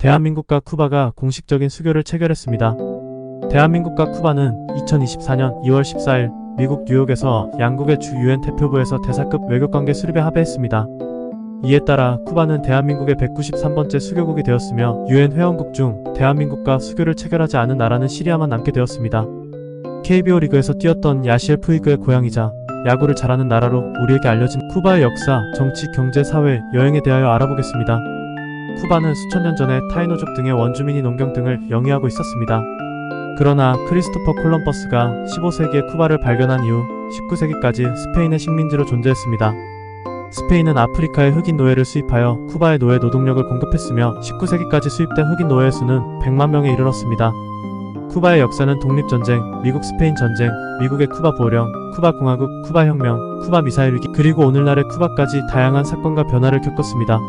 대한민국과 쿠바가 공식적인 수교를 체결했습니다. 대한민국과 쿠바는 2024년 2월 14일 미국 뉴욕에서 양국의 주 유엔 대표부에서 대사급 외교관계 수립에 합의했습니다. 이에 따라 쿠바는 대한민국의 193번째 수교국이 되었으며 유엔 회원국 중 대한민국과 수교를 체결하지 않은 나라는 시리아만 남게 되었습니다. KBO 리그에서 뛰었던 야시엘 푸이그의 고향이자 야구를 잘하는 나라로 우리에게 알려진 쿠바의 역사, 정치, 경제, 사회, 여행에 대하여 알아보겠습니다. 쿠바는 수천 년 전에 타이노족 등의 원주민이 농경 등을 영위하고 있었습니다. 그러나 크리스토퍼 콜럼버스가 15세기에 쿠바를 발견한 이후 19세기까지 스페인의 식민지로 존재했습니다. 스페인은 아프리카의 흑인 노예를 수입하여 쿠바의 노예 노동력을 공급했으며 19세기까지 수입된 흑인 노예의 수는 100만 명에 이르렀습니다. 쿠바의 역사는 독립전쟁, 미국-스페인 전쟁, 미국의 쿠바 보령, 쿠바 공화국, 쿠바 혁명, 쿠바 미사일 위기, 그리고 오늘날의 쿠바까지 다양한 사건과 변화를 겪었습니다.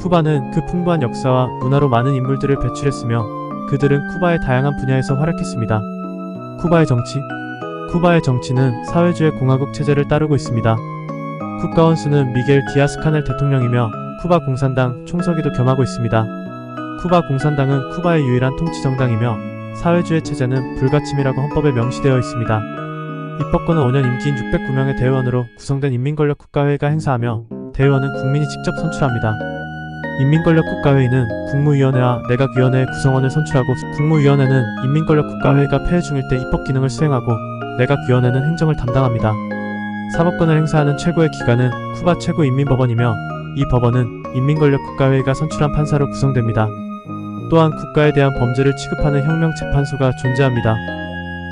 쿠바는 그 풍부한 역사와 문화로 많은 인물들을 배출했으며 그들은 쿠바의 다양한 분야에서 활약했습니다. 쿠바의 정치. 쿠바의 정치는 사회주의 공화국 체제를 따르고 있습니다. 국가원 수는 미겔 디아스 카넬 대통령이며 쿠바 공산당 총서기도 겸하고 있습니다. 쿠바 공산당은 쿠바의 유일한 통치 정당이며 사회주의 체제는 불가침이라고 헌법에 명시되어 있습니다. 입법권은 5년 임기인 609명의 대의원으로 구성된 인민권력국가회의가 행사하며 대의원은 국민이 직접 선출합니다. 인민권력국가회의는 국무위원회와 내각위원회의 구성원을 선출하고 국무위원회는 인민권력국가회의가 폐회 중일 때 입법 기능을 수행하고 내각위원회는 행정을 담당합니다. 사법권을 행사하는 최고의 기관은 쿠바 최고인민법원이며 이 법원은 인민권력국가회의가 선출한 판사로 구성됩니다. 또한 국가에 대한 범죄를 취급하는 혁명재판소가 존재합니다.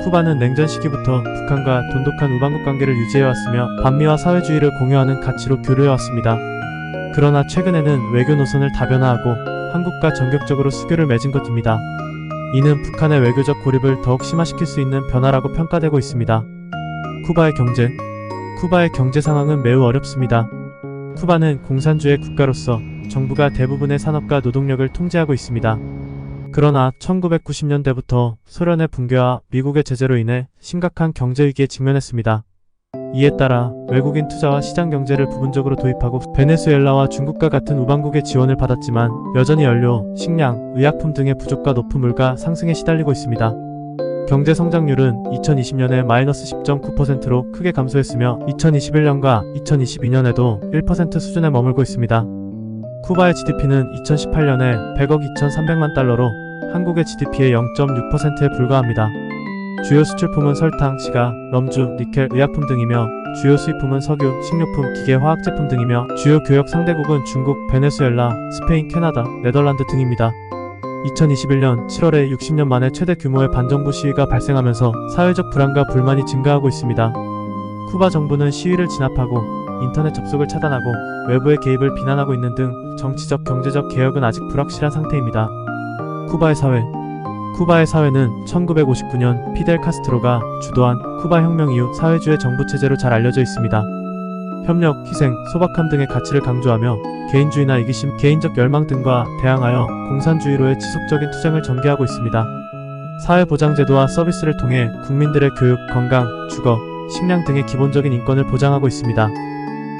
쿠바는 냉전 시기부터 북한과 돈독한 우방국 관계를 유지해왔으며 반미와 사회주의를 공유하는 가치로 교류해왔습니다. 그러나 최근에는 외교 노선을 다변화하고 한국과 전격적으로 수교를 맺은 것입니다. 이는 북한의 외교적 고립을 더욱 심화시킬 수 있는 변화라고 평가되고 있습니다. 쿠바의 경제. 쿠바의 경제 상황은 매우 어렵습니다. 쿠바는 공산주의 국가로서 정부가 대부분의 산업과 노동력을 통제하고 있습니다. 그러나 1990년대부터 소련의 붕괴와 미국의 제재로 인해 심각한 경제 위기에 직면했습니다. 이에 따라 외국인 투자와 시장 경제를 부분적으로 도입하고 베네수엘라와 중국과 같은 우방국의 지원을 받았지만 여전히 연료, 식량, 의약품 등의 부족과 높은 물가 상승에 시달리고 있습니다. 경제 성장률은 2020년에 마이너스 10.9%로 크게 감소했으며 2021년과 2022년에도 1% 수준에 머물고 있습니다. 쿠바의 GDP는 2018년에 100억 2,300만 달러로 한국의 GDP의 0.6%에 불과합니다. 주요 수출품은 설탕, 시가, 럼주, 니켈, 의약품 등이며 주요 수입품은 석유, 식료품, 기계, 화학제품 등이며 주요 교역 상대국은 중국, 베네수엘라, 스페인, 캐나다, 네덜란드 등입니다. 2021년 7월에 60년 만에 최대 규모의 반정부 시위가 발생하면서 사회적 불안과 불만이 증가하고 있습니다. 쿠바 정부는 시위를 진압하고 인터넷 접속을 차단하고 외부의 개입을 비난하고 있는 등 정치적, 경제적 개혁은 아직 불확실한 상태입니다. 쿠바의 사회. 쿠바의 사회는 1959년 피델 카스트로가 주도한 쿠바 혁명 이후 사회주의 정부 체제로 잘 알려져 있습니다. 협력, 희생, 소박함 등의 가치를 강조하며 개인주의나 이기심, 개인적 열망 등과 대항하여 공산주의로의 지속적인 투쟁을 전개하고 있습니다. 사회보장제도와 서비스를 통해 국민들의 교육, 건강, 주거, 식량 등의 기본적인 인권을 보장하고 있습니다.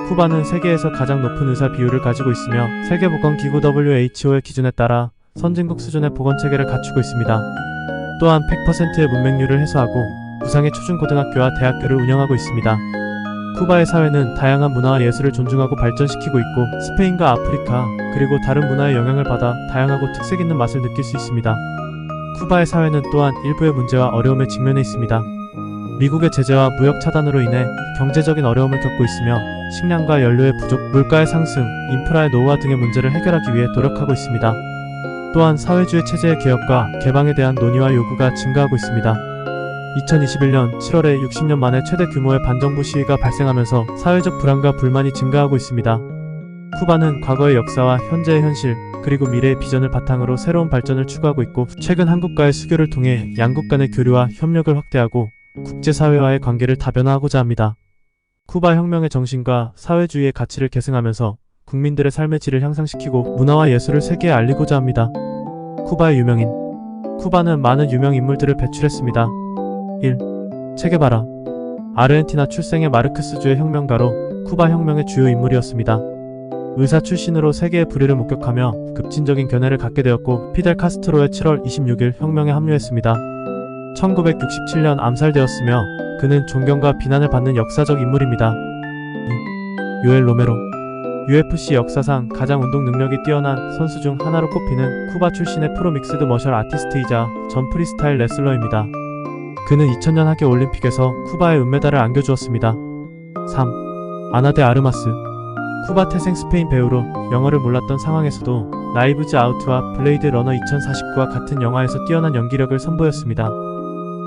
쿠바는 세계에서 가장 높은 의사 비율을 가지고 있으며 세계보건기구 WHO의 기준에 따라 선진국 수준의 보건체계를 갖추고 있습니다. 또한 100%의 문맹률을 해소하고 무상의 초중고등학교와 대학교를 운영하고 있습니다. 쿠바의 사회는 다양한 문화와 예술을 존중하고 발전시키고 있고 스페인과 아프리카 그리고 다른 문화의 영향을 받아 다양하고 특색 있는 맛을 느낄 수 있습니다. 쿠바의 사회는 또한 일부의 문제와 어려움에 직면해 있습니다. 미국의 제재와 무역 차단으로 인해 경제적인 어려움을 겪고 있으며 식량과 연료의 부족, 물가의 상승, 인프라의 노후화 등의 문제를 해결하기 위해 노력하고 있습니다. 또한 사회주의 체제의 개혁과 개방에 대한 논의와 요구가 증가하고 있습니다. 2021년 7월에 60년 만에 최대 규모의 반정부 시위가 발생하면서 사회적 불안과 불만이 증가하고 있습니다. 쿠바는 과거의 역사와 현재의 현실, 그리고 미래의 비전을 바탕으로 새로운 발전을 추구하고 있고 최근 한국과의 수교를 통해 양국 간의 교류와 협력을 확대하고 국제사회와의 관계를 다변화하고자 합니다. 쿠바 혁명의 정신과 사회주의의 가치를 계승하면서 국민들의 삶의 질을 향상시키고 문화와 예술을 세계에 알리고자 합니다. 쿠바의 유명인. 쿠바는 많은 유명 인물들을 배출했습니다. 1. 체게바라. 아르헨티나 출생의 마르크스주의 혁명가로 쿠바 혁명의 주요 인물이었습니다. 의사 출신으로 세계의 불의를 목격하며 급진적인 견해를 갖게 되었고 피델 카스트로의 7월 26일 혁명에 합류했습니다. 1967년 암살되었으며 그는 존경과 비난을 받는 역사적 인물입니다. 요엘 로메로 UFC 역사상 가장 운동 능력이 뛰어난 선수 중 하나로 꼽히는 쿠바 출신의 프로 믹스드 머셜 아티스트이자 전 프리스타일 레슬러입니다. 그는 2000년 하계 올림픽에서 쿠바에 은메달을 안겨주었습니다. 3. 아나 데 아르마스 쿠바 태생 스페인 배우로 영어를 몰랐던 상황에서도 나이브즈 아우트와 블레이드 러너 2049와 같은 영화에서 뛰어난 연기력을 선보였습니다.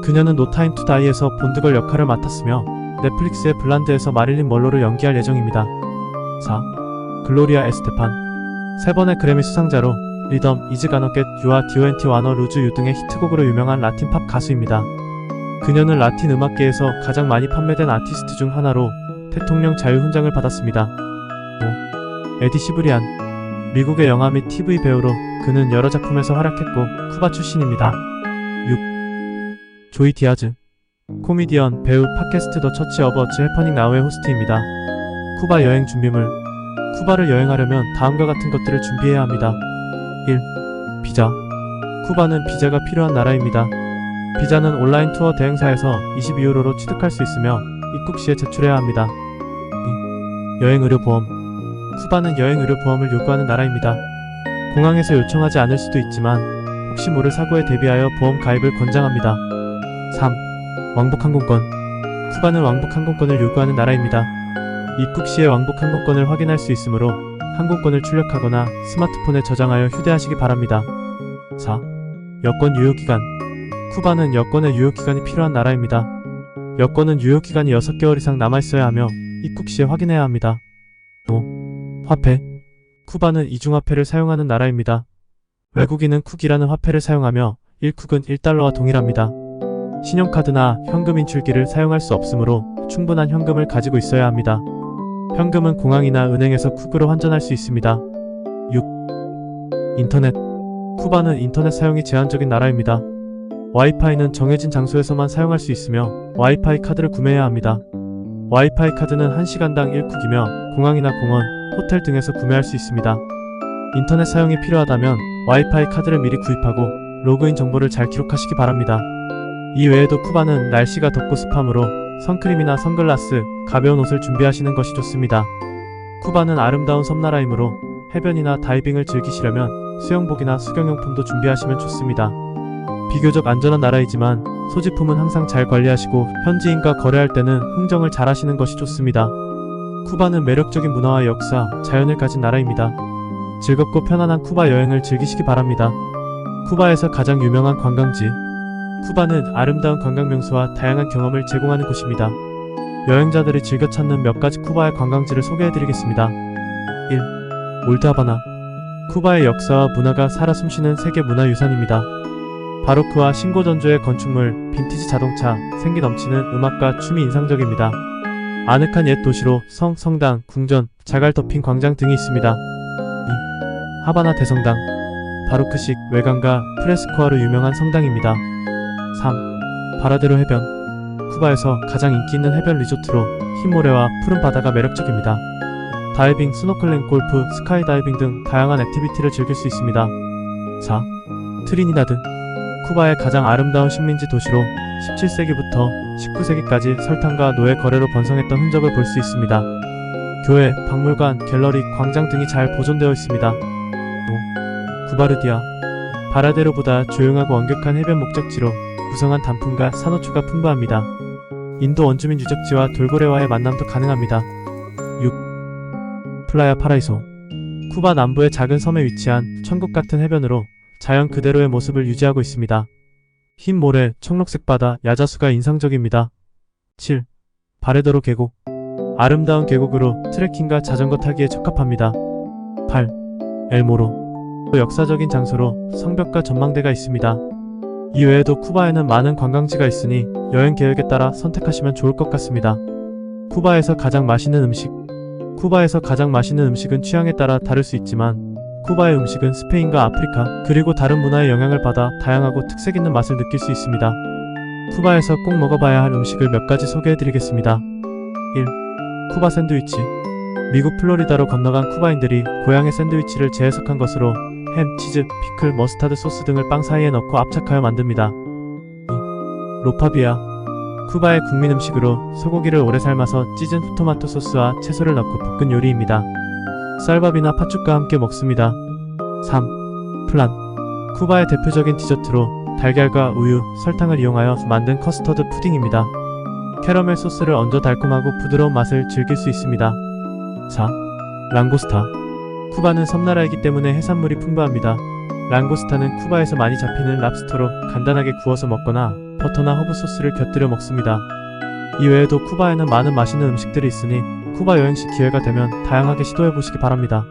그녀는 노 타임 투 다이에서 본드걸 역할을 맡았으며 넷플릭스의 블란드에서 마릴린 먼로를 연기할 예정입니다. 4. 글로리아 에스테판 3번의 그래미 수상자로 리덤, 이즈 가너 겟 유와 디오엔티 와너 루즈 유 등의 히트곡으로 유명한 라틴 팝 가수입니다. 그녀는 라틴 음악계에서 가장 많이 판매된 아티스트 중 하나로 대통령 자유훈장을 받았습니다. 5. 에디 시브리안 미국의 영화 및 TV 배우로 그는 여러 작품에서 활약했고 쿠바 출신입니다. 6. 조이 디아즈 코미디언, 배우, 팟캐스트 더 처치 어버 츠 해퍼닝 나우의 호스트입니다. 쿠바 여행 준비물 쿠바를 여행하려면 다음과 같은 것들을 준비해야 합니다. 1. 비자 쿠바는 비자가 필요한 나라입니다. 비자는 온라인 투어 대행사에서 22유로로 취득할 수 있으며 입국 시에 제출해야 합니다. 2. 여행 의료 보험 쿠바는 여행 의료 보험을 요구하는 나라입니다. 공항에서 요청하지 않을 수도 있지만 혹시 모를 사고에 대비하여 보험 가입을 권장합니다. 3. 왕복 항공권 쿠바는 왕복 항공권을 요구하는 나라입니다. 입국 시에 왕복 항공권을 확인할 수 있으므로 항공권을 출력하거나 스마트폰에 저장하여 휴대하시기 바랍니다. 4. 여권 유효기간 쿠바는 여권의 유효기간이 필요한 나라입니다. 여권은 유효기간이 6개월 이상 남아있어야 하며 입국 시에 확인해야 합니다. 5. 화폐 쿠바는 이중화폐를 사용하는 나라입니다. 외국인은 쿡이라는 화폐를 사용하며 1쿡은 1달러와 동일합니다. 신용카드나 현금 인출기를 사용할 수 없으므로 충분한 현금을 가지고 있어야 합니다. 현금은 공항이나 은행에서 쿡으로 환전할 수 있습니다. 6. 인터넷 쿠바는 인터넷 사용이 제한적인 나라입니다. 와이파이는 정해진 장소에서만 사용할 수 있으며 와이파이 카드를 구매해야 합니다. 와이파이 카드는 1시간당 1쿡이며 공항이나 공원, 호텔 등에서 구매할 수 있습니다. 인터넷 사용이 필요하다면 와이파이 카드를 미리 구입하고 로그인 정보를 잘 기록하시기 바랍니다. 이 외에도 쿠바는 날씨가 덥고 습하므로 선크림이나 선글라스, 가벼운 옷을 준비하시는 것이 좋습니다. 쿠바는 아름다운 섬나라이므로 해변이나 다이빙을 즐기시려면 수영복이나 수경용품도 준비하시면 좋습니다. 비교적 안전한 나라이지만 소지품은 항상 잘 관리하시고 현지인과 거래할 때는 흥정을 잘 하시는 것이 좋습니다. 쿠바는 매력적인 문화와 역사, 자연을 가진 나라입니다. 즐겁고 편안한 쿠바 여행을 즐기시기 바랍니다. 쿠바에서 가장 유명한 관광지 쿠바는 아름다운 관광 명소와 다양한 경험을 제공하는 곳입니다. 여행자들이 즐겨 찾는 몇 가지 쿠바의 관광지를 소개해드리겠습니다. 1. 올드하바나 쿠바의 역사와 문화가 살아 숨쉬는 세계문화유산입니다. 바로크와 신고전조의 건축물, 빈티지 자동차, 생기 넘치는 음악과 춤이 인상적입니다. 아늑한 옛 도시로 성, 성당, 궁전, 자갈 덮인 광장 등이 있습니다. 2. 하바나 대성당 바로크식 외관과 프레스코아로 유명한 성당입니다. 3. 바라데로 해변 쿠바에서 가장 인기 있는 해변 리조트로 흰 모래와 푸른 바다가 매력적입니다. 다이빙, 스노클링, 골프, 스카이다이빙 등 다양한 액티비티를 즐길 수 있습니다. 4. 트리니다드 쿠바의 가장 아름다운 식민지 도시로 17세기부터 19세기까지 설탕과 노예 거래로 번성했던 흔적을 볼 수 있습니다. 교회, 박물관, 갤러리, 광장 등이 잘 보존되어 있습니다. 5. 구바르디아 바라데로보다 조용하고 완벽한 해변 목적지로 구성한 단풍과 산호초가 풍부합니다. 인도 원주민 유적지와 돌고래와의 만남도 가능합니다. 6. 플라야 파라이소 쿠바 남부의 작은 섬에 위치한 천국 같은 해변으로 자연 그대로의 모습을 유지하고 있습니다. 흰 모래, 청록색 바다, 야자수가 인상적입니다. 7. 바레도로 계곡 아름다운 계곡으로 트레킹과 자전거 타기에 적합합니다. 8. 엘모로 역사적인 장소로 성벽과 전망대가 있습니다. 이 외에도 쿠바에는 많은 관광지가 있으니 여행 계획에 따라 선택하시면 좋을 것 같습니다. 쿠바에서 가장 맛있는 음식은 취향에 따라 다를 수 있지만 쿠바의 음식은 스페인과 아프리카 그리고 다른 문화의 영향을 받아 다양하고 특색 있는 맛을 느낄 수 있습니다. 쿠바에서 꼭 먹어봐야 할 음식을 몇 가지 소개해드리겠습니다. 1. 쿠바 샌드위치 미국 플로리다로 건너간 쿠바인들이 고향의 샌드위치를 재해석한 것으로 햄, 치즈, 피클, 머스타드 소스 등을 빵 사이에 넣고 압착하여 만듭니다. 로파비아. 쿠바의 국민 음식으로 소고기를 오래 삶아서 찢은 토마토 소스와 채소를 넣고 볶은 요리입니다. 쌀밥이나 팥죽과 함께 먹습니다. 3. 플란. 쿠바의 대표적인 디저트로 달걀과 우유, 설탕을 이용하여 만든 커스터드 푸딩입니다. 캐러멜 소스를 얹어 달콤하고 부드러운 맛을 즐길 수 있습니다. 4. 랑고스타. 쿠바는 섬나라이기 때문에 해산물이 풍부합니다. 랑고스타는 쿠바에서 많이 잡히는 랍스터로 간단하게 구워서 먹거나 버터나 허브 소스를 곁들여 먹습니다. 이외에도 쿠바에는 많은 맛있는 음식들이 있으니 쿠바 여행 시 기회가 되면 다양하게 시도해보시기 바랍니다.